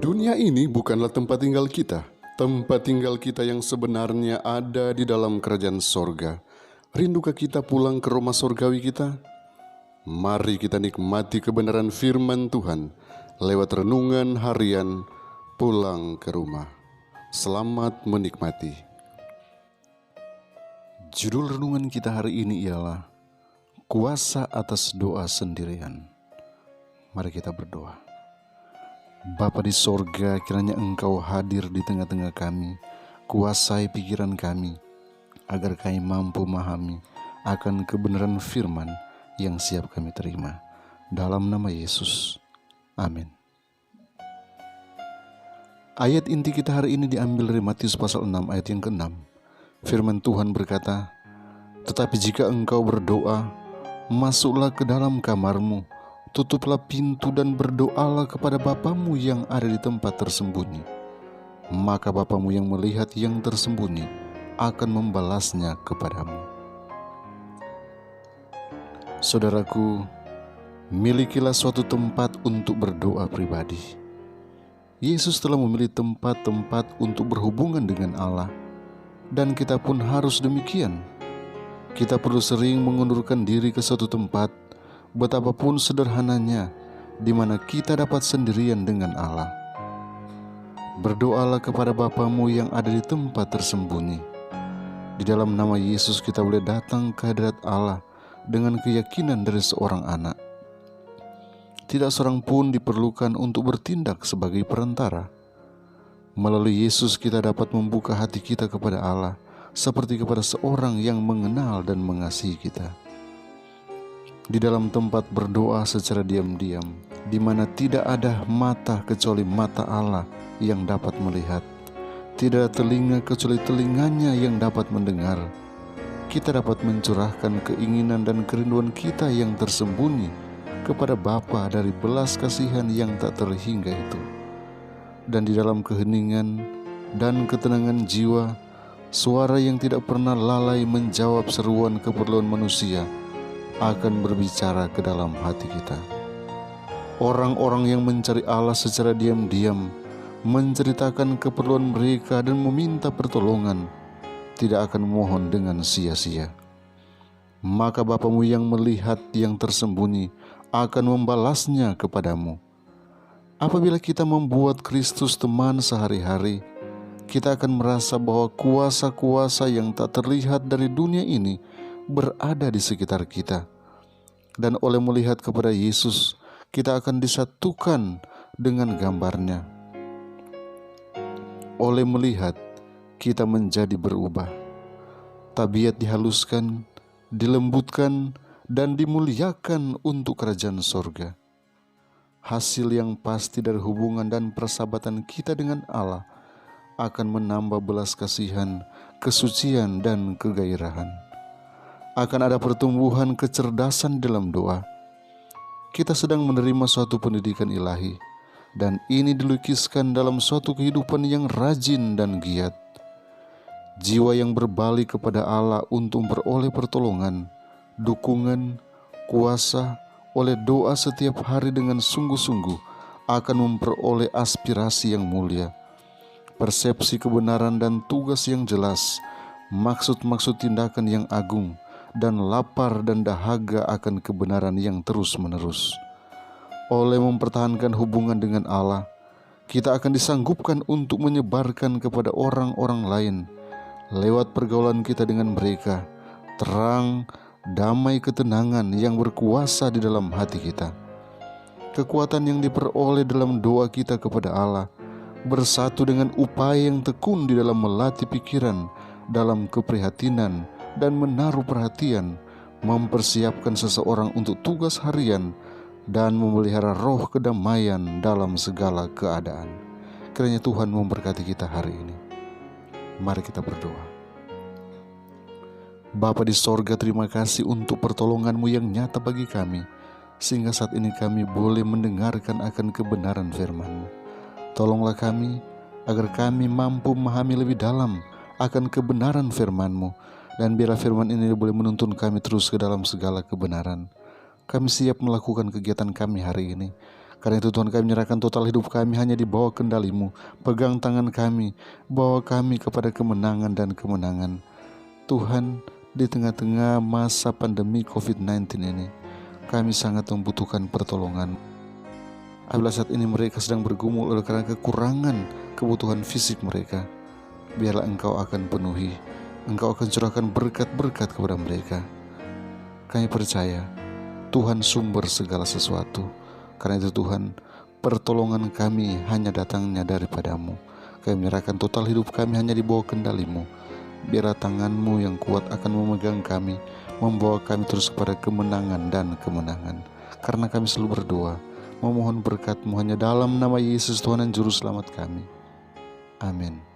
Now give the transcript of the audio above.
Dunia ini bukanlah tempat tinggal kita. Tempat tinggal kita yang sebenarnya ada di dalam kerajaan sorga. Rindukah kita pulang ke rumah sorgawi kita? Mari kita nikmati kebenaran firman Tuhan lewat renungan harian Pulang ke Rumah. Selamat menikmati. Judul renungan kita hari ini ialah Kuasa atas doa sendirian. Mari kita berdoa. Bapa di sorga, kiranya Engkau hadir di tengah-tengah kami, kuasai pikiran kami, agar kami mampu memahami akan kebenaran firman yang siap kami terima. Dalam nama Yesus, amin. Ayat inti kita hari ini diambil dari Matius pasal 6 ayat yang ke-6. Firman Tuhan berkata, "Tetapi jika engkau berdoa, masuklah ke dalam kamarmu, tutuplah pintu dan berdoalah kepada Bapamu yang ada di tempat tersembunyi. Maka Bapamu yang melihat yang tersembunyi akan membalasnya kepadamu." Saudaraku, milikilah suatu tempat untuk berdoa pribadi. Yesus telah memilih tempat-tempat untuk berhubungan dengan Allah, dan kita pun harus demikian. Kita perlu sering mengundurkan diri ke suatu tempat, betapapun sederhananya, di mana kita dapat sendirian dengan Allah. Berdoalah kepada Bapamu yang ada di tempat tersembunyi. Di dalam nama Yesus kita boleh datang ke hadirat Allah dengan keyakinan dari seorang anak. Tidak seorang pun diperlukan untuk bertindak sebagai perantara. Melalui Yesus kita dapat membuka hati kita kepada Allah, seperti kepada seorang yang mengenal dan mengasihi kita. Di dalam tempat berdoa secara diam-diam, di mana tidak ada mata kecuali mata Allah yang dapat melihat, tidak ada telinga kecuali telinganya yang dapat mendengar, kita dapat mencurahkan keinginan dan kerinduan kita yang tersembunyi kepada Bapa dari belas kasihan yang tak terhingga itu. Dan di dalam keheningan dan ketenangan jiwa, suara yang tidak pernah lalai menjawab seruan keperluan manusia akan berbicara ke dalam hati kita. Orang-orang yang mencari Allah secara diam-diam, menceritakan keperluan mereka dan meminta pertolongan, tidak akan memohon dengan sia-sia. Maka Bapamu yang melihat yang tersembunyi akan membalasnya kepadamu. Apabila kita membuat Kristus teman sehari-hari, kita akan merasa bahwa kuasa-kuasa yang tak terlihat dari dunia ini berada di sekitar kita. Dan oleh melihat kepada Yesus, kita akan disatukan dengan gambarnya. Oleh melihat, kita menjadi berubah. Tabiat dihaluskan, dilembutkan, dan dimuliakan untuk kerajaan sorga. Hasil yang pasti dari hubungan dan persahabatan kita dengan Allah akan menambah belas kasihan, kesucian, dan kegairahan. Akan ada pertumbuhan kecerdasan dalam doa. Kita sedang menerima suatu pendidikan ilahi, dan ini dilukiskan dalam suatu kehidupan yang rajin dan giat. Jiwa yang berbalik kepada Allah untuk memperoleh pertolongan, dukungan, kuasa oleh doa setiap hari dengan sungguh-sungguh akan memperoleh aspirasi yang mulia, persepsi kebenaran dan tugas yang jelas, maksud-maksud tindakan yang agung, dan lapar dan dahaga akan kebenaran yang terus-menerus. Oleh mempertahankan hubungan dengan Allah, kita akan disanggupkan untuk menyebarkan kepada orang-orang lain lewat pergaulan kita dengan mereka terang, damai, ketenangan yang berkuasa di dalam hati kita. Kekuatan yang diperoleh dalam doa kita kepada Allah bersatu dengan upaya yang tekun di dalam melatih pikiran dalam keprihatinan dan menaruh perhatian, mempersiapkan seseorang untuk tugas harian, dan memelihara roh kedamaian dalam segala keadaan. Kiranya Tuhan memberkati kita hari ini. Mari kita berdoa. Bapa di sorga, terima kasih untuk pertolongan-Mu yang nyata bagi kami, sehingga saat ini kami boleh mendengarkan akan kebenaran firman-Mu. Tolonglah kami, agar kami mampu memahami lebih dalam akan kebenaran firman-Mu, dan biarlah firman ini boleh menuntun kami terus ke dalam segala kebenaran. Kami siap melakukan kegiatan kami hari ini. Karena itu Tuhan, kami menyerahkan total hidup kami hanya di bawah kendali-Mu. Pegang tangan kami, bawa kami kepada kemenangan dan kemenangan. Tuhan, di tengah-tengah masa pandemi COVID-19 ini, kami sangat membutuhkan pertolongan. Apabila saat ini mereka sedang bergumul oleh karena kekurangan kebutuhan fisik mereka, biarlah Engkau akan penuhi, Engkau akan curahkan berkat-berkat kepada mereka. Kami percaya Tuhan sumber segala sesuatu. Karena itu Tuhan, pertolongan kami hanya datangnya daripada-Mu. Kami menyerahkan total hidup kami hanya di bawah kendali-Mu. Biarlah tangan-Mu yang kuat akan memegang kami, membawa kami terus kepada kemenangan dan kemenangan. Karena kami selalu berdoa, memohon berkat-Mu hanya dalam nama Yesus Tuhan dan Juru Selamat kami. Amin.